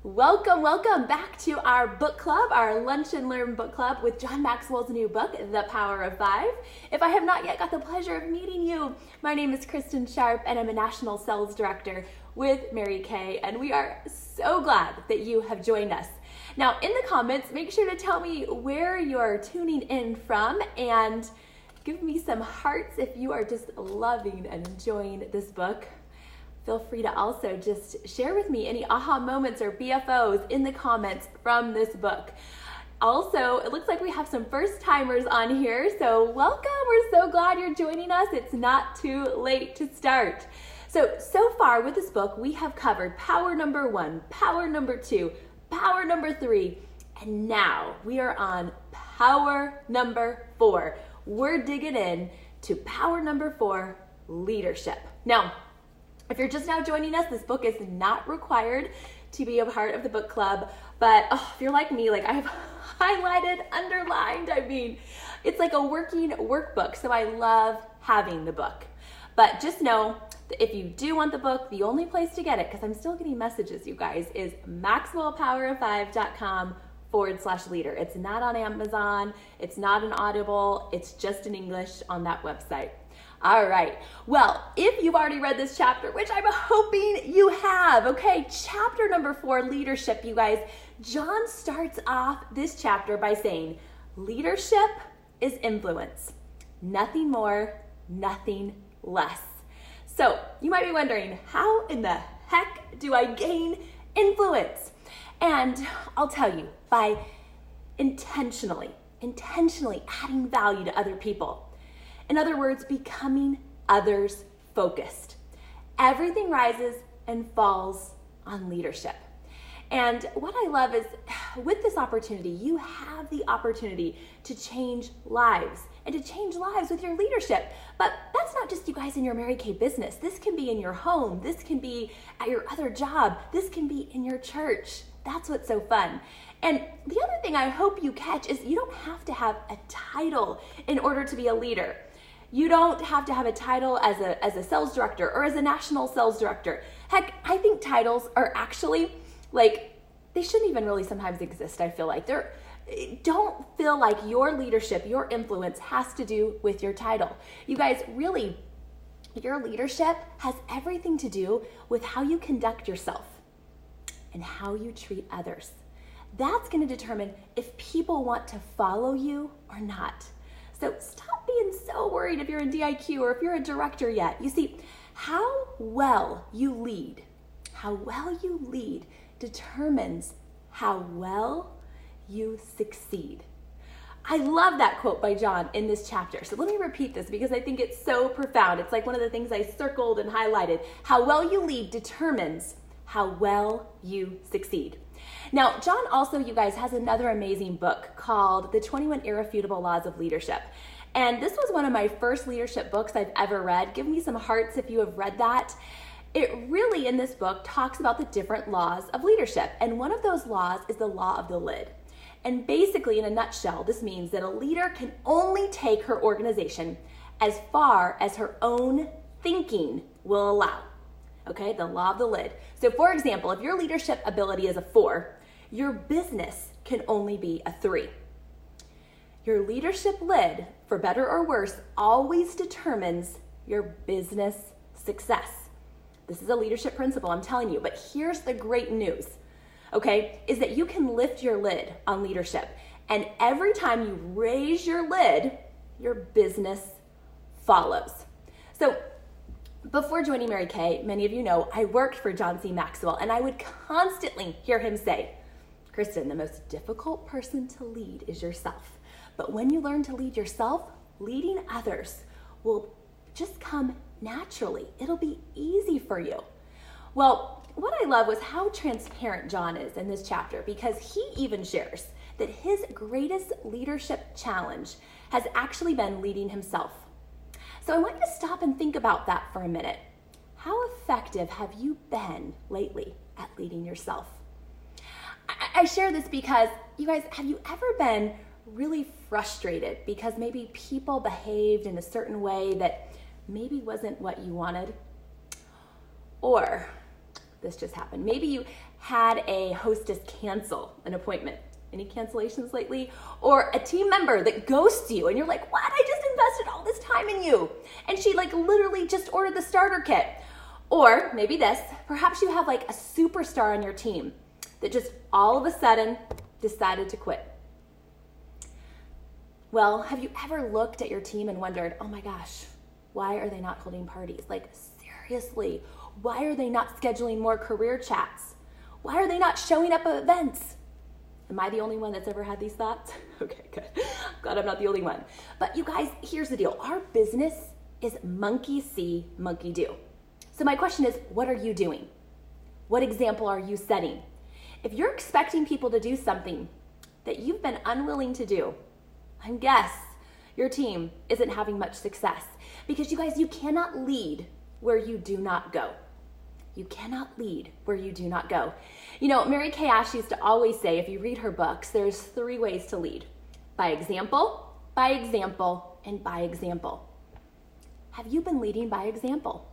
Welcome back to our book club, our Lunch and Learn book club with John Maxwell's new book, The Power of Five. If I have not yet got the pleasure of meeting you, my name is Kristin Sharpe and I'm a National Sales Director with Mary Kay, and we are so glad that you have joined us. Now, in the comments, make sure to tell me where you're tuning in from and give me some hearts if you are just loving and enjoying this book. Feel free to also just share with me any aha moments or BFOs in the comments from this book. Also, it looks like we have some first timers on here, so welcome. We're so glad you're joining us. It's not too late to start. So far with this book, we have covered power number 1, power number 2, power number 3, and now we are on power number 4. We're digging in to power number 4, leadership. Now, if you're just now joining us, this book is not required to be a part of the book club, but if you're like me, like I have highlighted, underlined, it's like a working workbook, so I love having the book. But just know that if you do want the book, the only place to get it, because I'm still getting messages, you guys, is maxwellpowerof5.com/leader. It's not on Amazon, it's not an Audible, it's just in English on that website. All right, well, if you've already read this chapter, which I'm hoping you have, okay, chapter number 4, leadership, you guys, John starts off this chapter by saying, leadership is influence, nothing more, nothing less. So you might be wondering, how in the heck do I gain influence? And I'll tell you, by intentionally adding value to other people. In other words, becoming others focused. Everything rises and falls on leadership. And what I love is with this opportunity, you have the opportunity to change lives and to change lives with your leadership. But that's not just you guys in your Mary Kay business. This can be in your home. This can be at your other job. This can be in your church. That's what's so fun. And the other thing I hope you catch is you don't have to have a title in order to be a leader. You don't have to have a title as a sales director or as a national sales director. Heck, I think titles are actually they shouldn't even really sometimes exist, I feel like. Don't feel like your leadership, your influence has to do with your title. You guys, really, your leadership has everything to do with how you conduct yourself and how you treat others. That's going to determine if people want to follow you or not. So stop being so worried if you're in DIQ or if you're a director yet. You see, how well you lead determines how well you succeed. I love that quote by John in this chapter. So let me repeat this because I think it's so profound. It's like one of the things I circled and highlighted. How well you lead determines how well you succeed. Now, John also, you guys, has another amazing book called The 21 Irrefutable Laws of Leadership. And this was one of my first leadership books I've ever read. Give me some hearts if you have read that. It really, in this book, talks about the different laws of leadership. And one of those laws is the law of the lid. And basically, in a nutshell, this means that a leader can only take her organization as far as her own thinking will allow. Okay, the law of the lid. So for example, if your leadership ability is a 4, your business can only be a 3. Your leadership lid, for better or worse, always determines your business success. This is a leadership principle, I'm telling you, but here's the great news, okay, is that you can lift your lid on leadership. And every time you raise your lid, your business follows. So before joining Mary Kay, many of you know I worked for John C. Maxwell, and I would constantly hear him say, Kristin, the most difficult person to lead is yourself. But when you learn to lead yourself, leading others will just come naturally. It'll be easy for you. Well, what I love was how transparent John is in this chapter, because he even shares that his greatest leadership challenge has actually been leading himself. So I want you to stop and think about that for a minute. How effective have you been lately at leading yourself? I share this because, you guys, have you ever been really frustrated because maybe people behaved in a certain way that maybe wasn't what you wanted? Or this just happened. Maybe you had a hostess cancel an appointment. Any cancellations lately? Or a team member that ghosts you and you're like, what? I just invested all this time in you. And she like literally just ordered the starter kit. Or maybe this, perhaps you have like a superstar on your team that just all of a sudden decided to quit. Well, have you ever looked at your team and wondered, oh my gosh, why are they not holding parties? Like seriously, why are they not scheduling more career chats? Why are they not showing up at events? Am I the only one that's ever had these thoughts? Okay, good. Glad I'm not the only one. But you guys, here's the deal. Our business is monkey see, monkey do. So my question is, what are you doing? What example are you setting? If you're expecting people to do something that you've been unwilling to do, I guess your team isn't having much success. Because you guys, you cannot lead where you do not go. You cannot lead where you do not go. You know, Mary Kay Ash used to always say, if you read her books, there's 3 ways to lead. By example, and by example. Have you been leading by example?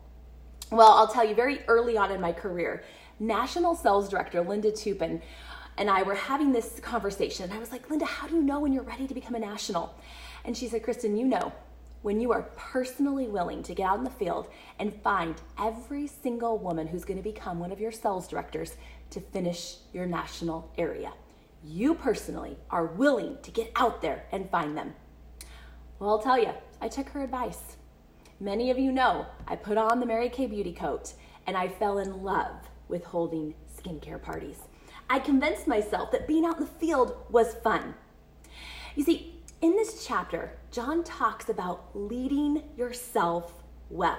Well, I'll tell you, very early on in my career, National Sales Director Linda Tupin and I were having this conversation. And I was like, Linda, how do you know when you're ready to become a national? And she said, Kristin, you know, when you are personally willing to get out in the field and find every single woman who's going to become one of your sales directors to finish your national area. You personally are willing to get out there and find them. Well, I'll tell you, I took her advice. Many of you know I put on the Mary Kay beauty coat and I fell in love with holding skincare parties. I convinced myself that being out in the field was fun. You see, in this chapter, John talks about leading yourself well.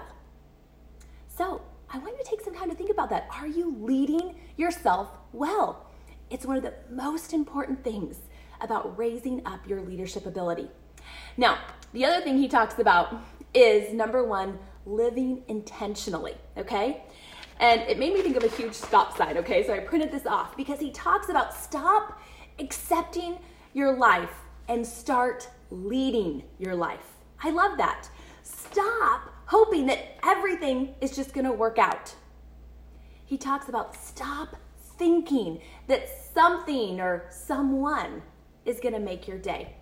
So I want you to take some time to think about that. Are you leading yourself well? It's one of the most important things about raising up your leadership ability. Now, the other thing he talks about is, number 1, living intentionally, okay? And it made me think of a huge stop sign, okay? So I printed this off because he talks about stop accepting your life and start leading your life. I love that. Stop hoping that everything is just going to work out. He talks about stop thinking that something or someone is going to make your day.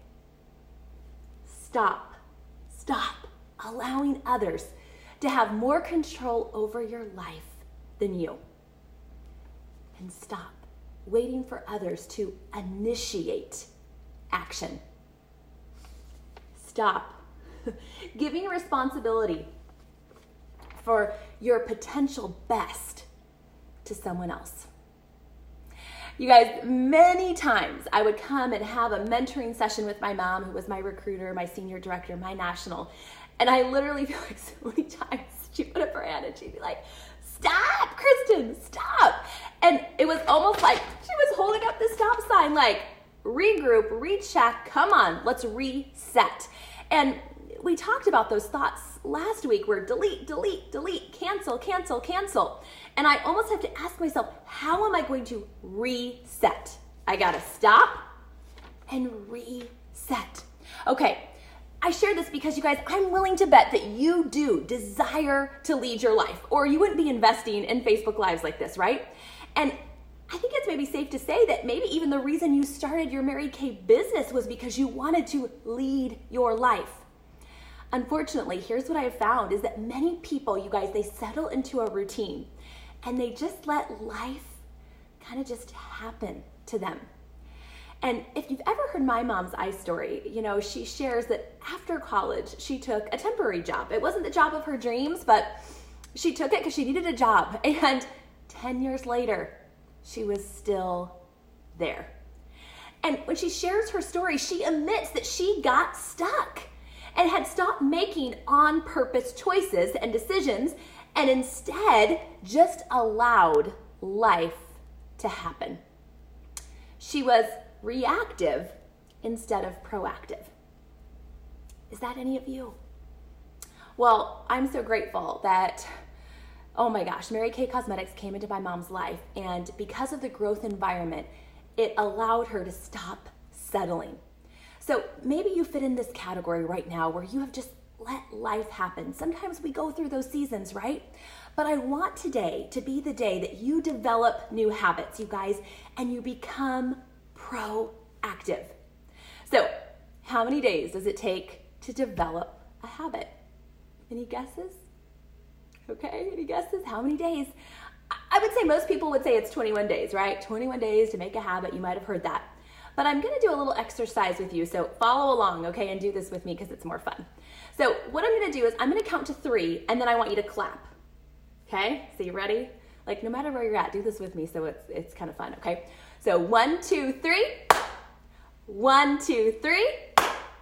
Stop allowing others to have more control over your life than you. And stop waiting for others to initiate action. Stop giving responsibility for your potential best to someone else. You guys, many times I would come and have a mentoring session with my mom, who was my recruiter, my senior director, my national. And I literally feel like so many times she'd put up her hand and she'd be like, stop, Kristin, stop. And it was almost like she was holding up the stop sign, like, regroup, recheck, come on, let's reset. And we talked about those thoughts last week where delete, cancel. And I almost have to ask myself, how am I going to reset? I gotta stop and reset. Okay, I share this because you guys, I'm willing to bet that you do desire to lead your life, or you wouldn't be investing in Facebook Lives like this, right? And I think it's maybe safe to say that maybe even the reason you started your Mary Kay business was because you wanted to lead your life. Unfortunately, here's what I have found is that many people, you guys, they settle into a routine and they just let life kind of just happen to them. And if you've ever heard my mom's story, you know, she shares that after college, she took a temporary job. It wasn't the job of her dreams, but she took it because she needed a job. And 10 years later, she was still there. And when she shares her story, she admits that she got stuck and had stopped making on-purpose choices and decisions and instead just allowed life to happen. She was reactive instead of proactive. Is that any of you? Well, I'm so grateful that, oh my gosh, Mary Kay Cosmetics came into my mom's life, and because of the growth environment, it allowed her to stop settling. So maybe you fit in this category right now where you have just let life happen. Sometimes we go through those seasons, right? But I want today to be the day that you develop new habits, you guys, and you become proactive. So, how many days does it take to develop a habit? Any guesses? Okay, any guesses? How many days? I would say most people would say it's 21 days, right? 21 days to make a habit. You might have heard that. But I'm going to do a little exercise with you, so follow along, okay, and do this with me because it's more fun. So what I'm going to do is I'm going to count to 3, and then I want you to clap, okay? So you ready? Like no matter where you're at, do this with me so it's kind of fun, okay? So 1, 2, 3. 1, 2, 3.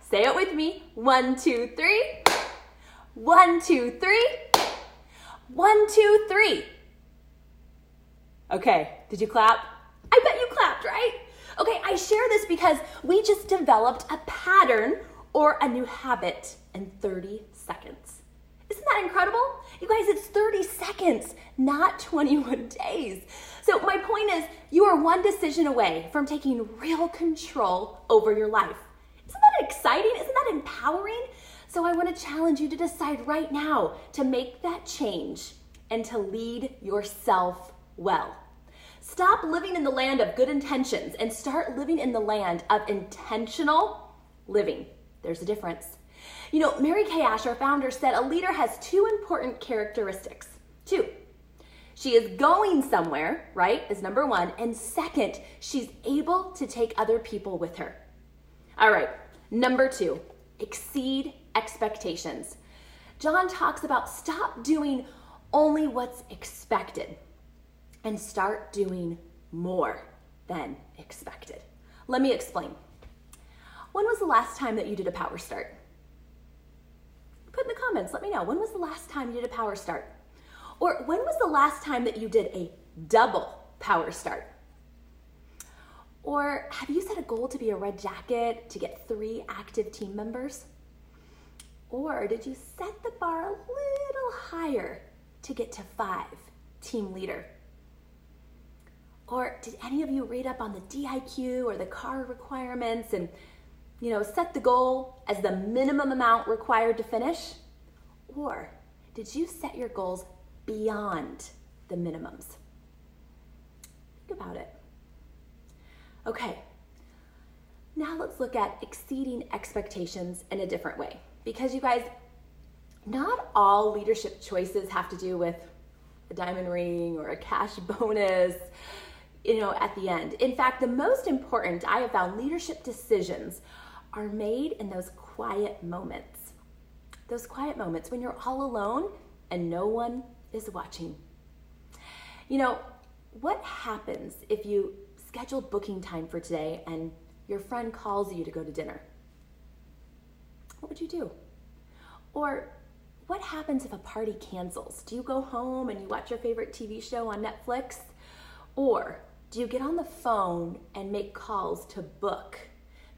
Say it with me. 1, 2, 3. 1, 2, 3. 1, 2, 3. Okay, did you clap? I bet you clapped, right? Okay, I share this because we just developed a pattern or a new habit in 30 seconds. Isn't that incredible? You guys, it's 30 seconds, not 21 days. So my point is, you are one decision away from taking real control over your life. Isn't that exciting? Isn't that empowering? So I want to challenge you to decide right now to make that change and to lead yourself well. Stop living in the land of good intentions and start living in the land of intentional living. There's a difference. You know, Mary Kay Ash, our founder, said a leader has 2 important characteristics. 2. She is going somewhere, right, is number 1. And second, she's able to take other people with her. All right, number 2, exceed expectations. John talks about stop doing only what's expected and start doing more than expected. Let me explain. When was the last time that you did a power start? Put in the comments, let me know. When was the last time you did a power start? Or when was the last time that you did a double power start? Or have you set a goal to be a red jacket to get 3 active team members? Or did you set the bar a little higher to get to 5 team leader? Or did any of you read up on the DIQ or the CAR requirements and, set the goal as the minimum amount required to finish? Or did you set your goals beyond the minimums? Think about it. Okay, now let's look at exceeding expectations in a different way. Because you guys, not all leadership choices have to do with a diamond ring or a cash bonus, at the end. In fact, the most important, I have found, leadership decisions are made in those quiet moments. Those quiet moments when you're all alone and no one is watching. What happens if you schedule booking time for today and your friend calls you to go to dinner? What would you do? Or what happens if a party cancels? Do you go home and you watch your favorite TV show on Netflix? Or do you get on the phone and make calls to book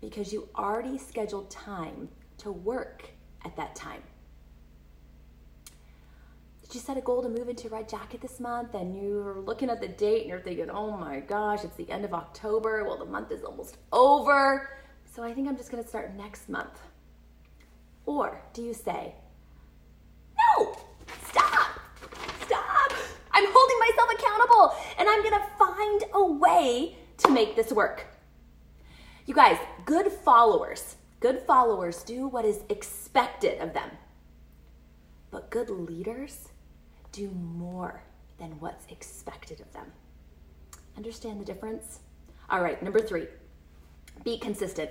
because you already scheduled time to work at that time? Did you set a goal to move into red jacket this month and you're looking at the date and you're thinking, oh my gosh, it's the end of October. Well, the month is almost over. So I think I'm just going to start next month. Or do you say, no, stop, I'm holding myself accountable and I'm going to find a way to make this work. You guys, good followers do what is expected of them. But good leaders do more than what's expected of them. Understand the difference? All right, number 3, be consistent.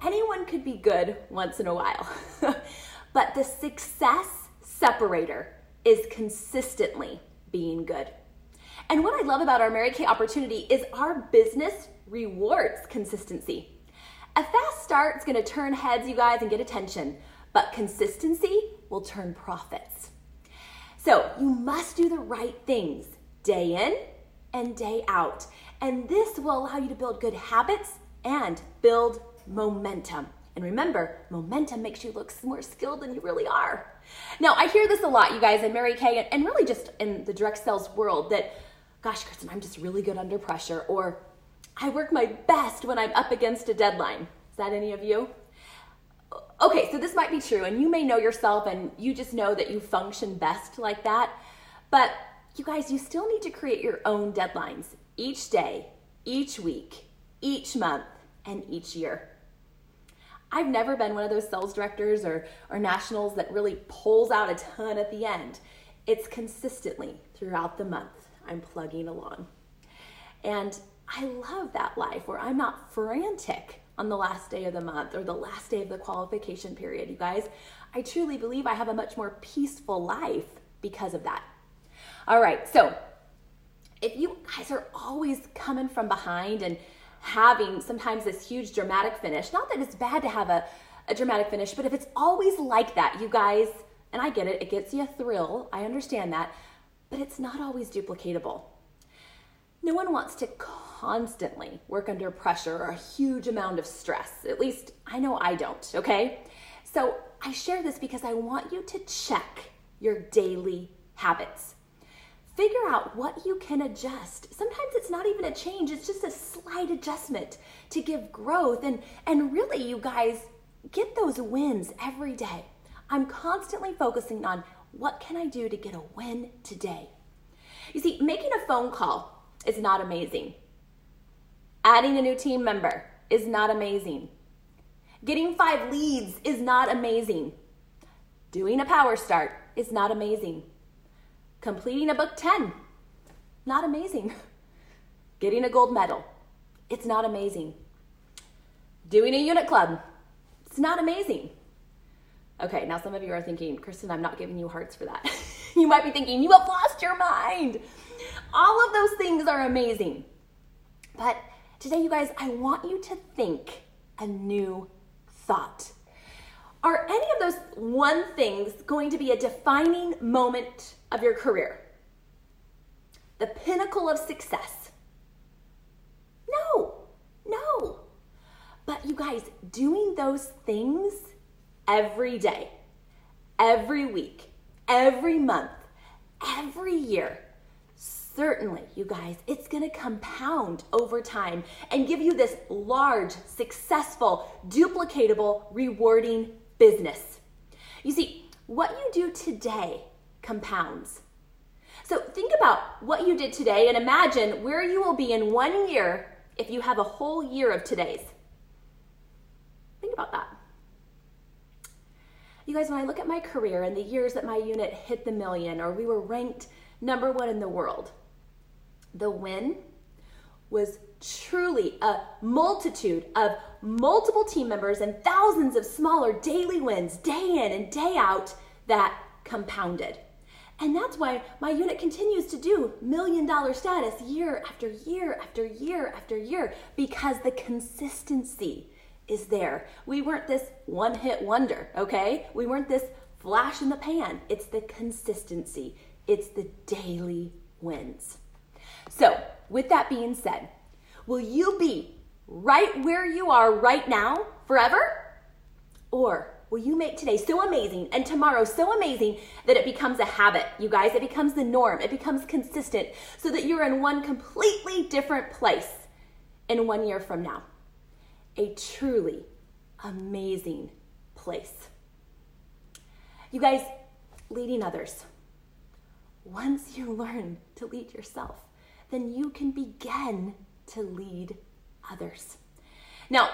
Anyone could be good once in a while, but the success separator is consistently being good. And what I love about our Mary Kay opportunity is our business rewards consistency. A fast start is going to turn heads, you guys, and get attention, but consistency will turn profits. So you must do the right things day in and day out. And this will allow you to build good habits and build momentum. And remember, momentum makes you look more skilled than you really are. Now, I hear this a lot, you guys, in Mary Kay, and really just in the direct sales world that, gosh, Kristin, I'm just really good under pressure, or I work my best when I'm up against a deadline. Is that any of you? Okay, so this might be true, and you may know yourself, and you just know that you function best like that. But you guys, you still need to create your own deadlines each day, each week, each month, and each year. I've never been one of those sales directors or nationals that really pulls out a ton at the end. It's consistently throughout the month I'm plugging along. And I love that life where I'm not frantic on the last day of the month or the last day of the qualification period, you guys. I truly believe I have a much more peaceful life because of that. All right, so if you guys are always coming from behind and having sometimes this huge dramatic finish, not that it's bad to have a dramatic finish, but if it's always like that, you guys, and I get it, it gets you a thrill, I understand that, but it's not always duplicatable. No one wants to constantly work under pressure or a huge amount of stress. At least I know I don't, okay? So I share this because I want you to check your daily habits. Figure out what you can adjust. Sometimes it's not even a change, it's just a slight adjustment to give growth. And really, you guys, get those wins every day. I'm constantly focusing on what can I do to get a win today. You see, making a phone call is not amazing. Adding a new team member is not amazing. Getting 5 leads is not amazing. Doing a power start is not amazing. Completing a book 10, not amazing. Getting a gold medal, it's not amazing. Doing a unit club, it's not amazing. Okay, now some of you are thinking, Kristin, I'm not giving you hearts for that. You might be thinking, you have lost your mind. All of those things are amazing. But today, you guys, I want you to think a new thought. Are any of those one things going to be a defining moment of your career? The pinnacle of success? No. But you guys, doing those things every day, every week, every month, every year, certainly, you guys, it's going to compound over time and give you this large, successful, duplicatable, rewarding business. You see, what you do today compounds. So think about what you did today and imagine where you will be in 1 year if you have a whole year of today's. Think about that. You guys, when I look at my career and the years that my unit hit the million or we were ranked number 1 in the world, the win was truly a multitude of multiple team members and thousands of smaller daily wins day in and day out that compounded. And that's why my unit continues to do $1 million status year after year after year after year, because the consistency is there. We weren't this one-hit wonder, okay? We weren't this flash in the pan. It's the consistency. It's the daily wins. So with that being said, will you be right where you are right now forever? Or will you make today so amazing and tomorrow so amazing that it becomes a habit, you guys? It becomes the norm. It becomes consistent so that you're in one completely different place in 1 year from now. A truly amazing place. You guys, leading others. Once you learn to lead yourself, then you can begin to lead others. Now,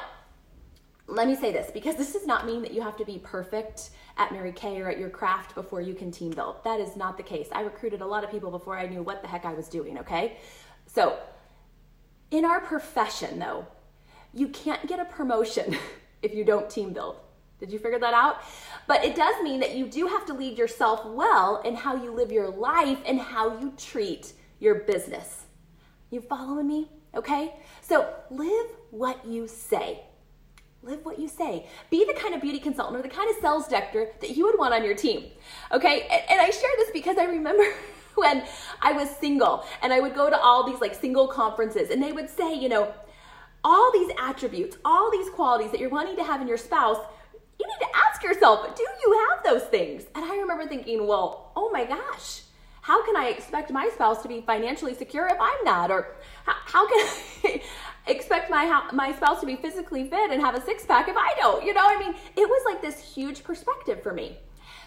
let me say this, because this does not mean that you have to be perfect at Mary Kay or at your craft before you can team build. That is not the case. I recruited a lot of people before I knew what the heck I was doing, okay? So, in our profession, though, you can't get a promotion if you don't team build. Did you figure that out? But it does mean that you do have to lead yourself well in how you live your life and how you treat your business. You following me? Okay? So live what you say. Live what you say. Be the kind of beauty consultant or the kind of sales director that you would want on your team. Okay? And I share this because I remember when I was single and I would go to all these like single conferences and they would say, you know, all these attributes, all these qualities that you're wanting to have in your spouse, you need to ask yourself, do you have those things? And I remember thinking, well, oh my gosh, how can I expect my spouse to be financially secure if I'm not? Or how can I expect my spouse to be physically fit and have a six-pack if I don't? You know, I mean, it was like this huge perspective for me.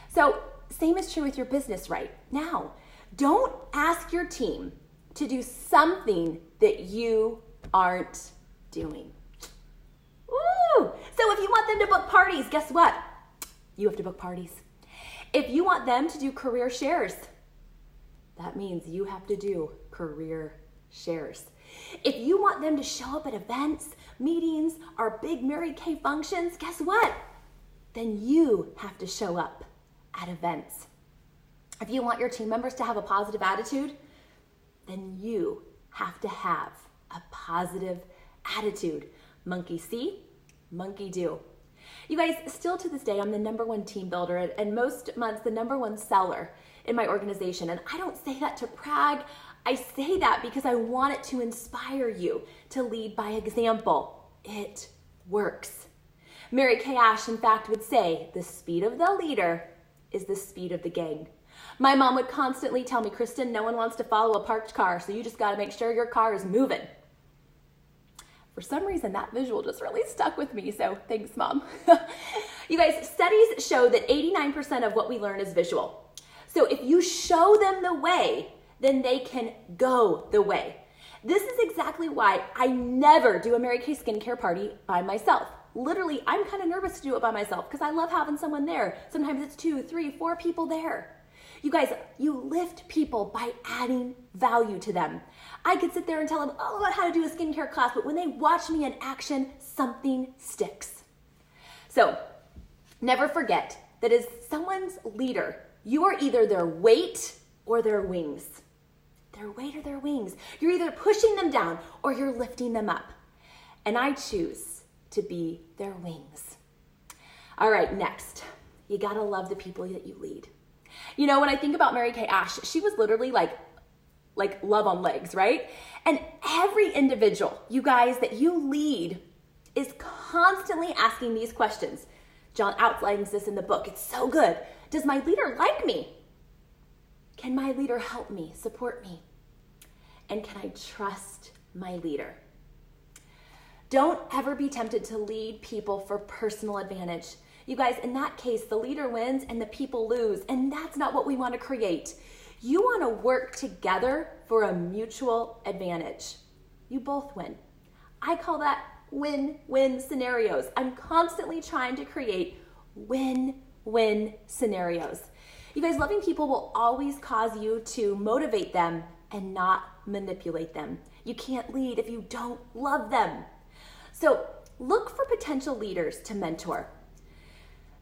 So same is true with your business right now. Don't ask your team to do something that you aren't doing. Ooh! So if you want them to book parties, guess what? You have to book parties. If you want them to do career shares, that means you have to do career shares. If you want them to show up at events, meetings, or big Mary Kay functions, guess what? Then you have to show up at events. If you want your team members to have a positive attitude, then you have to have a positive attitude. Monkey see, monkey do. You guys, still to this day, I'm the #1 team builder and most months the #1 seller in my organization. And I don't say that to brag. I say that because I want it to inspire you to lead by example. It works. Mary Kay Ash, in fact, would say, the speed of the leader is the speed of the gang. My mom would constantly tell me, Kristin, no one wants to follow a parked car, so you just got to make sure your car is moving. For some reason, that visual just really stuck with me, so thanks, Mom. You guys, studies show that 89% of what we learn is visual. So if you show them the way, then they can go the way. This is exactly why I never do a Mary Kay skincare party by myself. Literally, I'm kind of nervous to do it by myself because I love having someone there. Sometimes it's 2, 3, 4 people there. You guys, you lift people by adding value to them. I could sit there and tell them all about how to do a skincare class, but when they watch me in action, something sticks. So never forget that as someone's leader, you are either their weight or their wings. Their weight or their wings. You're either pushing them down or you're lifting them up. And I choose to be their wings. All right, next, you gotta love the people that you lead. You know, when I think about Mary Kay Ash, she was literally like love on legs, right? And every individual, you guys, that you lead is constantly asking these questions. John outlines this in the book. It's so good. Does my leader like me? Can my leader help me, support me? And can I trust my leader? Don't ever be tempted to lead people for personal advantage. You guys, in that case, the leader wins and the people lose, and that's not what we want to create. You want to work together for a mutual advantage. You both win. I call that win-win scenarios. I'm constantly trying to create win-win scenarios. You guys, loving people will always cause you to motivate them and not manipulate them. You can't lead if you don't love them. So look for potential leaders to mentor.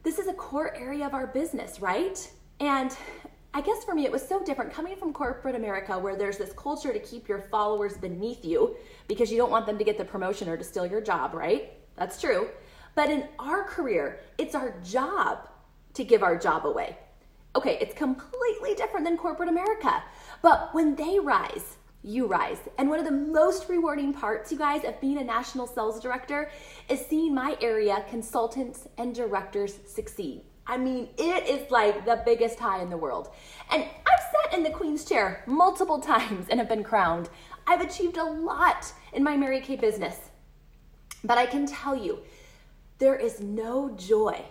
This is a core area of our business, right? And I guess for me, it was so different coming from corporate America where there's this culture to keep your followers beneath you because you don't want them to get the promotion or to steal your job, right? That's true. But in our career, it's our job to give our job away. Okay, it's completely different than corporate America. But when they rise, you rise. And one of the most rewarding parts, you guys, of being a national sales director is seeing my area consultants and directors succeed. I mean, it is like the biggest high in the world. And I've sat in the Queen's chair multiple times and have been crowned. I've achieved a lot in my Mary Kay business. But I can tell you, there is no joy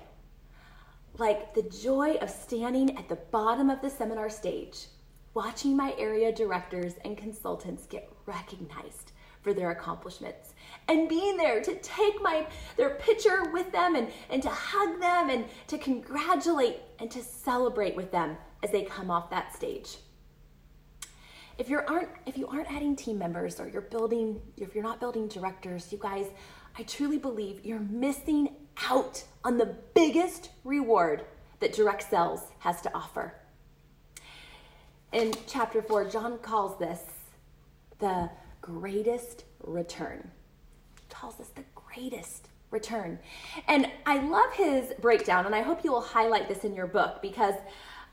like the joy of standing at the bottom of the seminar stage, watching my area directors and consultants get recognized for their accomplishments and being there to take their picture with them and to hug them and to congratulate and to celebrate with them as they come off that stage. If you aren't adding team members or if you're not building directors, you guys, I truly believe you're missing out on the biggest reward that direct sales has to offer. In chapter 4, John calls this the greatest return. He calls this the greatest return. And I love his breakdown, and I hope you will highlight this in your book because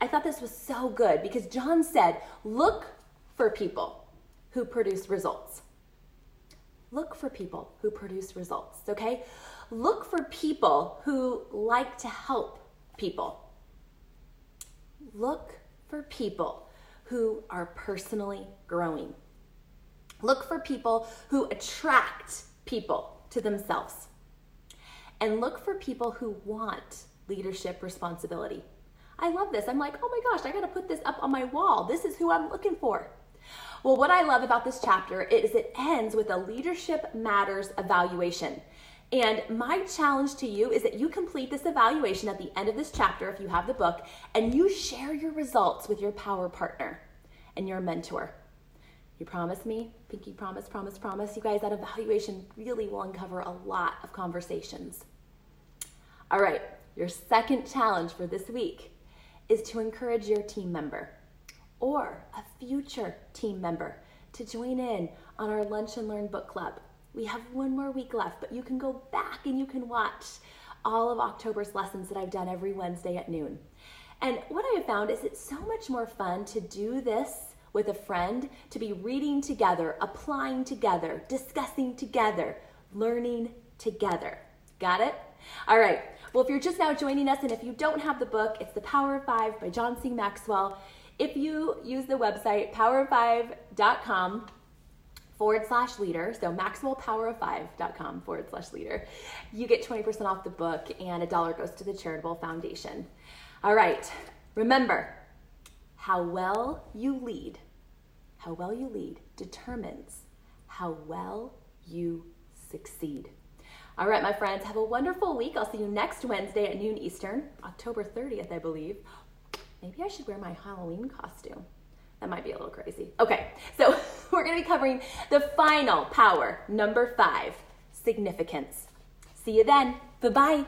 I thought this was so good because John said, look for people who produce results. Look for people who produce results, okay? Look for people who like to help people. Look for people who are personally growing. Look for people who attract people to themselves. And look for people who want leadership responsibility. I love this. I'm like, oh my gosh, I got to put this up on my wall. This is who I'm looking for. Well, what I love about this chapter is it ends with a Leadership Matters evaluation. And my challenge to you is that you complete this evaluation at the end of this chapter, if you have the book, and you share your results with your power partner and your mentor. You promise me? Pinky promise, promise, promise. You guys, that evaluation really will uncover a lot of conversations. All right, your second challenge for this week is to encourage your team member or a future team member to join in on our Lunch and Learn book club. We have one more week left, but you can go back and you can watch all of October's lessons that I've done every Wednesday at noon. And what I have found is it's so much more fun to do this with a friend, to be reading together, applying together, discussing together, learning together. Got it? All right. Well, if you're just now joining us and if you don't have the book, it's The Power of Five by John C. Maxwell. If you use the website powerof5.com/leader, so maxwellpowerof5.com/leader, you get 20% off the book and $1 goes to the charitable foundation. All right, remember, how well you lead determines how well you succeed. All right, my friends, have a wonderful week. I'll see you next Wednesday at noon Eastern, October 30th, I believe. Maybe I should wear my Halloween costume. That might be a little crazy. Okay, so we're going to be covering the final power, number 5, significance. See you then. Bye-bye.